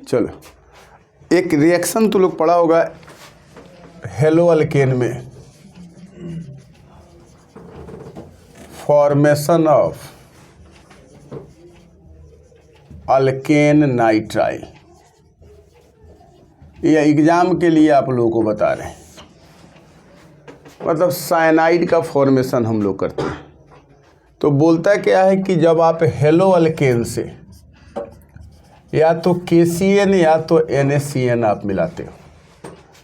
चलो, एक रिएक्शन तो लोग पढ़ा होगा हेलो अल्केन में, फॉर्मेशन ऑफ अल्केन नाइट्राइल। ये एग्जाम के लिए आप लोगों को बता रहे हैं, मतलब साइनाइड का फॉर्मेशन हम लोग करते हैं। तो बोलता क्या है कि जब आप हेलो अल्केन से या तो KCN या तो NaCN आप मिलाते हो,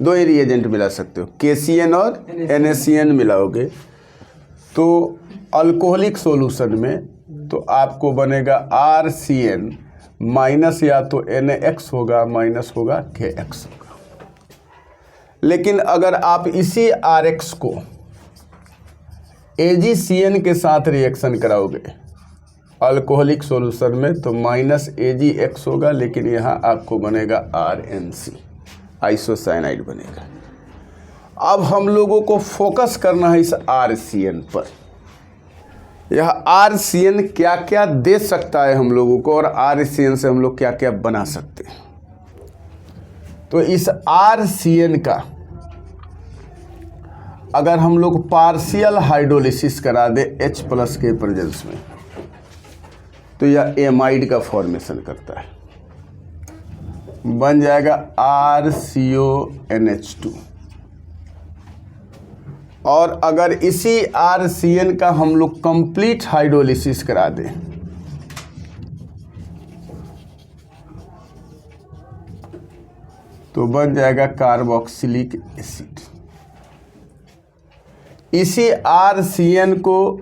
दो ही रिएजेंट मिला सकते हो, KCN और NaCN मिलाओगे तो अल्कोहलिक सॉल्यूशन में तो आपको बनेगा RCN माइनस या तो NaX होगा माइनस होगा KX होगा। लेकिन अगर आप इसी RX को AgCN के साथ रिएक्शन कराओगे अल्कोहलिक सॉल्यूशन में तो माइनस AgX होगा, लेकिन यहाँ आपको बनेगा RNC, आइसोसाइनाइड बनेगा। अब हम लोगों को फोकस करना है इस RCN पर। यह RCN क्या क्या दे सकता है हम लोगों को और RCN से हम लोग क्या क्या बना सकते हैं। तो इस RCN का अगर हम लोग पार्शियल हाइड्रोलिसिस करा दे H+ के प्रेजेंस में तो यह एमाइड का फॉर्मेशन करता है, बन जाएगा RCONH2। और अगर इसी RCN का हम लोग कंप्लीट हाइड्रोलिसिस करा दें तो बन जाएगा कार्बोक्सिलिक एसिड। इसी RCN को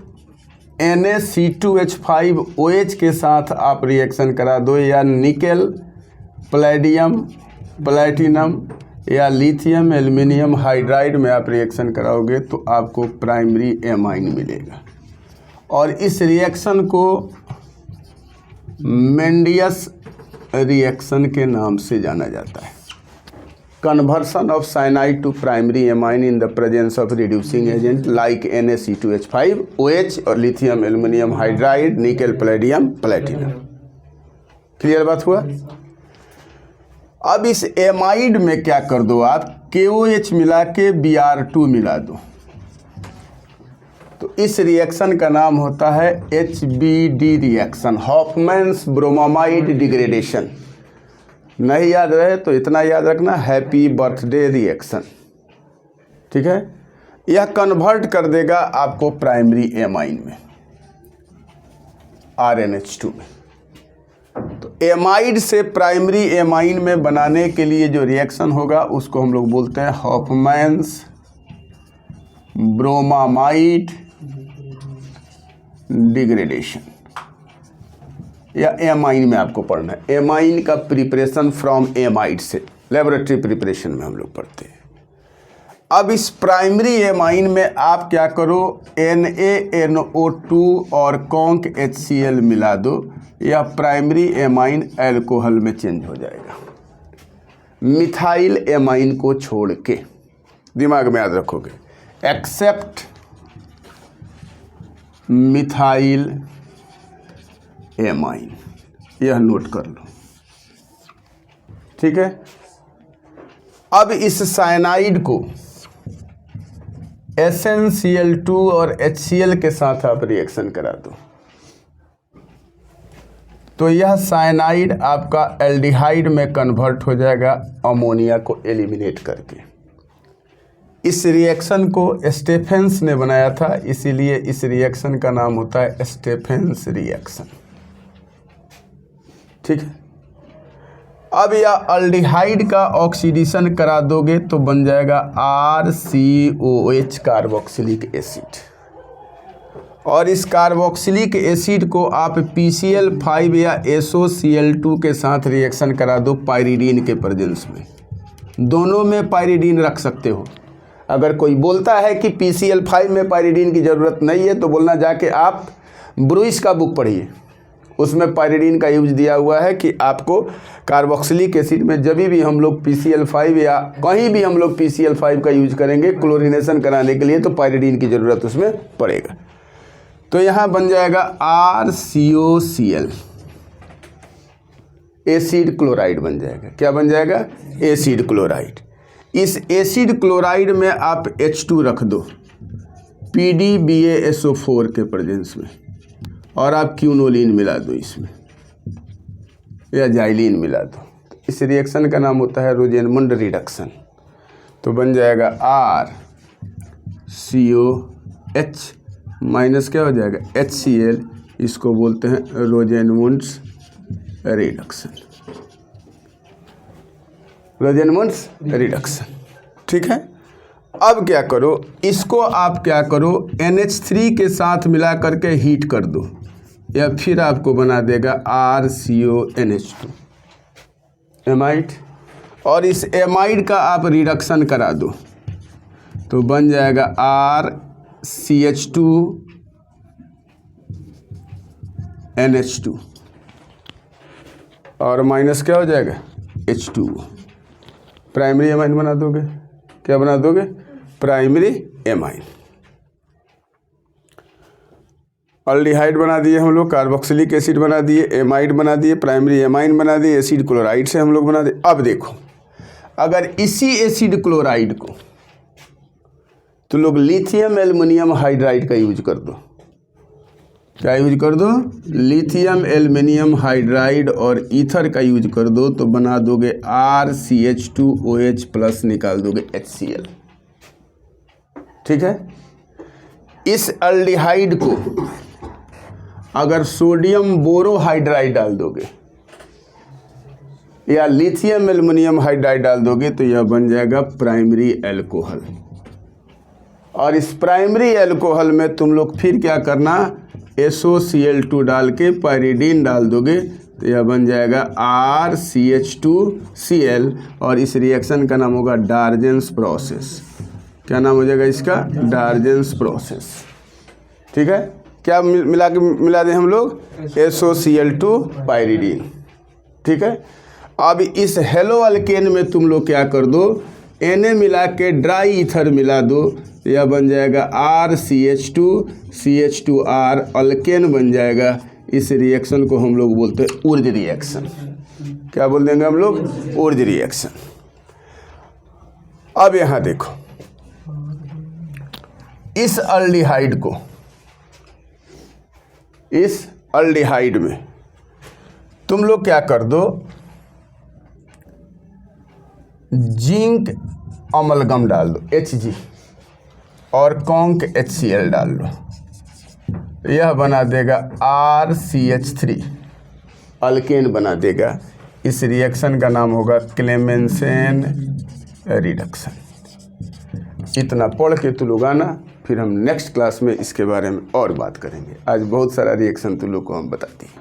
Na(C2H5OH) के साथ आप रिएक्शन करा दो, या निकेल पैलेडियम प्लैटिनम या लिथियम एल्युमिनियम हाइड्राइड में आप रिएक्शन कराओगे तो आपको प्राइमरी एमाइन मिलेगा। और इस रिएक्शन को मेंडियस रिएक्शन के नाम से जाना जाता है। Conversion of cyanide to primary amine in the presence of reducing agent like Na(C2H5OH) और lithium aluminium hydride, nickel palladium platinum. Clear बात हुआ। अब इस एमाइड में क्या कर दो आप, KOH मिला के Br2 मिला दो, तो इस रिएक्शन का नाम होता है HBD रिएक्शन, हॉफमैन्स ब्रोमामाइड डिग्रेडेशन। नहीं याद रहे तो इतना याद रखना, हैप्पी बर्थडे रिएक्शन। ठीक है, यह कन्वर्ट कर देगा आपको प्राइमरी एमाइन में, RNH2 में। तो एमाइड से प्राइमरी एमाइन में बनाने के लिए जो रिएक्शन होगा उसको हम लोग बोलते हैं हॉफमैन्स ब्रोमामाइड डिग्रेडेशन, या एमाइन में आपको पढ़ना है। एमाइन का प्रिपरेशन फ्रॉम एमाइड से लेबोरेटरी प्रिपरेशन में हम लोग पढ़ते हैं। अब इस प्राइमरी एमाइन में आप क्या करो, NaNO2 और कॉन्क HCl मिला दो, या प्राइमरी एमाइन अल्कोहल में चेंज हो जाएगा, मिथाइल एमाइन को छोड़ के। दिमाग में याद रखोगे, एक्सेप्ट मिथाइल एमाइन, यह नोट कर लो। ठीक है, अब इस साइनाइड को SnCl2 और HCl के साथ आप रिएक्शन करा दो तो यह साइनाइड आपका एल्डिहाइड में कन्वर्ट हो जाएगा अमोनिया को एलिमिनेट करके। इस रिएक्शन को स्टेफेंस ने बनाया था, इसीलिए इस रिएक्शन का नाम होता है स्टेफेंस रिएक्शन। ठीक है, अब यह अल्डिहाइड का ऑक्सीडेशन करा दोगे तो बन जाएगा RCOH कार्बोक्सिलिक एसिड। और इस कार्बोक्सिलिक एसिड को आप PCl5 या SOCl2 के साथ रिएक्शन करा दो पाइरिडीन के प्रेजेंस में। दोनों में पाइरिडीन रख सकते हो। अगर कोई बोलता है कि PCl5 में पाइरिडीन की ज़रूरत नहीं है तो बोलना जाके आप ब्रुइस का बुक पढ़िए, उसमें पाइरिडीन का यूज दिया हुआ है कि आपको कार्बोक्सिलिक एसिड में जब भी हम लोग PCl5 या कहीं भी हम लोग PCl5 का यूज करेंगे क्लोरीनेशन कराने के लिए तो पाइरिडीन की ज़रूरत उसमें पड़ेगा। तो यहाँ बन जाएगा RCOCl, एसिड क्लोराइड बन जाएगा। क्या बन जाएगा? Acid chloride. इस एसिड क्लोराइड में आप H2 रख दो PdBaSO4 के प्रेजेंस में, और आप क्यूनोलिन मिला दो इसमें, या जाइलिन मिला दो। इस रिएक्शन का नाम होता है रोजेनमुंड रिडक्शन। तो बन जाएगा RCOH माइनस क्या हो जाएगा? HCl। इसको बोलते हैं रोजेनमुंड्स रिडक्शन, रोजेनमुंड्स रिडक्शन। ठीक है। अब क्या करो, इसको आप क्या करो, NH3 के साथ मिला करके हीट कर दो, या फिर आपको बना देगा RCONH2 एमाइड, और इस एमाइड का आप रिडक्शन करा दो तो बन जाएगा RCH2NH2, और माइनस क्या हो जाएगा? H2O। प्राइमरी एमाइन बना दोगे। क्या बना दोगे? Primary amine. अल्डिहाइड बना दिए हम लोग, कार्बोक्सिलिक एसिड बना दिए, एमाइड बना दिए, प्राइमरी एमाइन बना दिए, एसिड क्लोराइड से हम लोग बना दिए। अब देखो, अगर इसी एसिड क्लोराइड को तो लोग लिथियम एल्युमिनियम हाइड्राइड का यूज कर दो। क्या यूज कर दो? लिथियम एल्युमिनियम हाइड्राइड और ईथर का यूज कर दो तो बना दोगे RCH2OH प्लस, निकाल दोगे HCl। ठीक है। इस अल्डिहाइड को अगर सोडियम बोरोहाइड्राइड डाल दोगे या लिथियम एल्युमिनियम हाइड्राइड डाल दोगे तो यह बन जाएगा प्राइमरी एल्कोहल। और इस प्राइमरी एल्कोहल में तुम लोग फिर क्या करना, SOCl2 डाल के पायरिडीन डाल दोगे तो यह बन जाएगा RCH2Cl, और इस रिएक्शन का नाम होगा डार्जेंस प्रोसेस। क्या नाम हो जाएगा इसका? डार्जेंस प्रोसेस। ठीक है। क्या मिला दें हम लोग? SOCl2 pyridine. ठीक है। अब इस हेलो अल्केन में तुम लोग क्या कर दो, Na मिला के ड्राई ईथर मिला दो, यह बन जाएगा RCH2CH2R, अल्केन बन जाएगा। इस रिएक्शन को हम लोग बोलते हैं उर्ज रिएक्शन। क्या बोल देंगे हम लोग? उर्ज रिएक्शन। अब यहाँ देखो, इस अल्डिहाइड में तुम लोग क्या कर दो, जिंक अमलगम डाल दो Hg, और कॉन्क HCl डाल लो, यह बना देगा RCH3, अल्केन बना देगा। इस रिएक्शन का नाम होगा क्लेमेंसेन रिडक्शन। इतना पढ़ के तुम लोग आना, फिर हम नेक्स्ट क्लास में इसके बारे में और बात करेंगे। आज बहुत सारा रिएक्शन तुम लोग को हम बताते हैं।